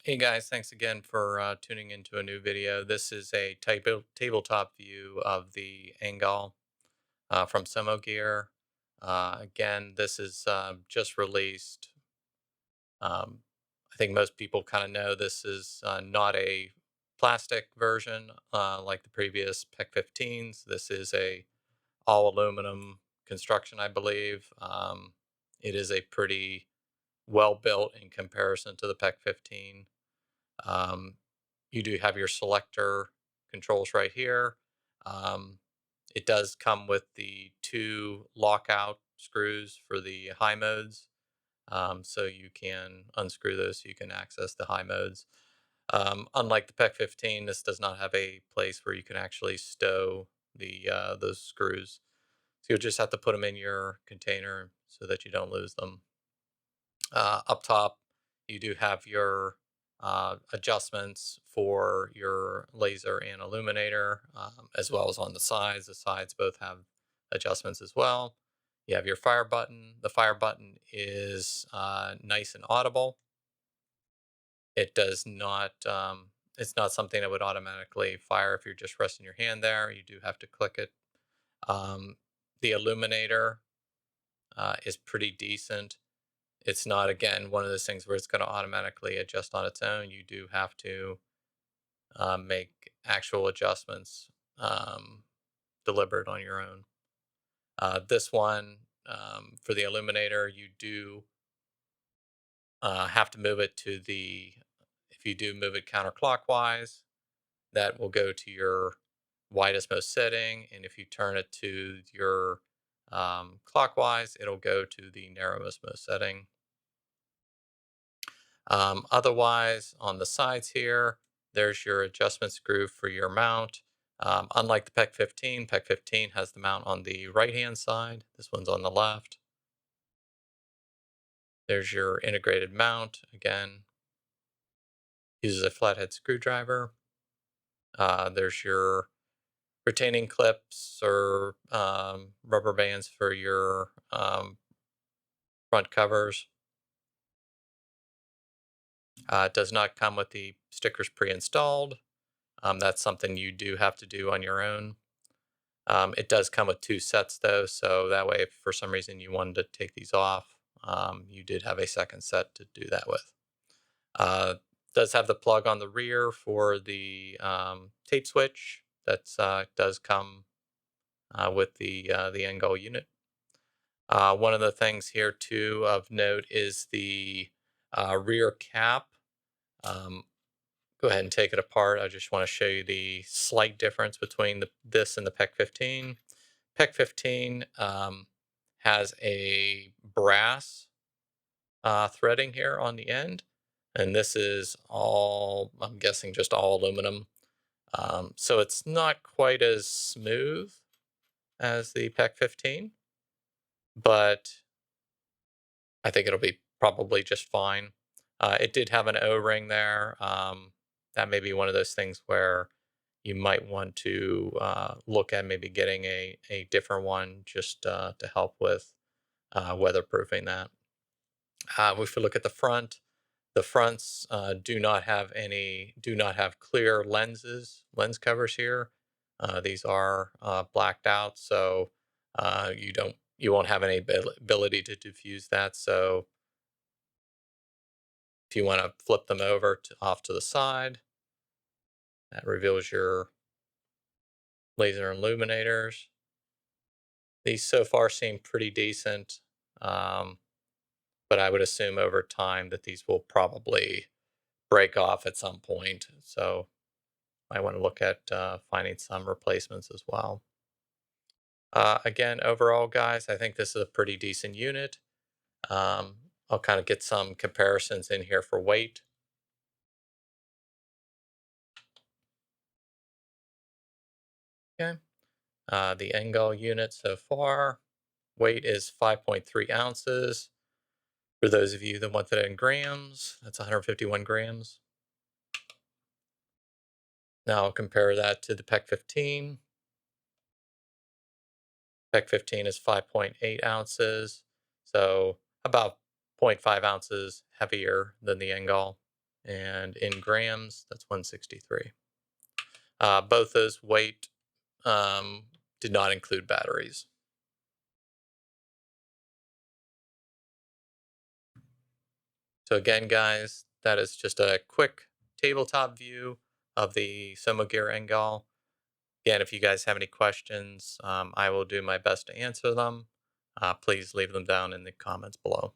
Hey guys, thanks again for tuning into a new video. This is a tabletop view of the NGAL from Somogear. Again, this is just released. Um, I think most people kind of know this is not a plastic version like the previous PEC 15s. This is a all aluminum construction, I believe. It is a pretty well built in comparison to the PEC 15. Um, you do have your selector controls right here. Um, it does come with the two lockout screws for the high modes. So you can unscrew those so you can access the high modes. Unlike the PEC 15, this does not have a place where you can actually stow the those screws. So you'll just have to put them in your container so that you don't lose them. Up top, you do have your adjustments for your laser and illuminator, as well as on the sides. The sides both have adjustments as well. You have your fire button. The fire button is nice and audible. It does not. It's not something that would automatically fire if you're just resting your hand there. You do have to click it. Um, the illuminator is pretty decent. It's not, again, one of those things where it's going to automatically adjust on its own. You do have to make actual adjustments deliberate on your own. This one, for the illuminator, you do have to move it to if you do move it counterclockwise, that will go to your widest most setting. And if you turn it to your clockwise, it'll go to the narrowest most setting. Otherwise, on the sides here, there's your adjustment screw for your mount. Unlike the PEC 15, PEC 15 has the mount on the right-hand side. This one's on the left. There's your integrated mount. Again, uses a flathead screwdriver. There's your retaining clips or rubber bands for your front covers. It does not come with the stickers pre-installed. That's something you do have to do on your own. It does come with two sets though, so that way if for some reason you wanted to take these off, you did have a second set to do that with. Does have the plug on the rear for the tape switch. That does come with the NGAL unit. One of the things here too of note is the rear cap. Um, Go ahead and take it apart. I just want to show you the slight difference between this and the PEC 15. PEC 15 has a brass threading here on the end, and this is all, I'm guessing, just all aluminum. So it's not quite as smooth as the PEC 15, but I think it'll be probably just fine. It did have an O-ring there. That may be one of those things where you might want to look at maybe getting a different one just to help with weatherproofing that. If we look at the fronts do not have clear lens covers here. These are blacked out, so you won't have any ability to diffuse that. So if you want to flip them over off to the side, that reveals your laser illuminators. These so far seem pretty decent, but I would assume over time that these will probably break off at some point. So I want to look at finding some replacements as well. Again, overall, guys, I think this is a pretty decent unit. I'll kind of get some comparisons in here for weight. Okay. The NGAL unit so far, weight is 5.3 ounces. For those of you that want that in grams, that's 151 grams. Now I'll compare that to the PEC 15. PEC 15 is 5.8 ounces, so about 0.5 ounces heavier than the NGAL And in grams, that's 163. Both those weight um, did not include batteries. So again, guys, that is just a quick tabletop view of the Somogear NGAL. Again, if you guys have any questions, I will do my best to answer them. Please leave them down in the comments below.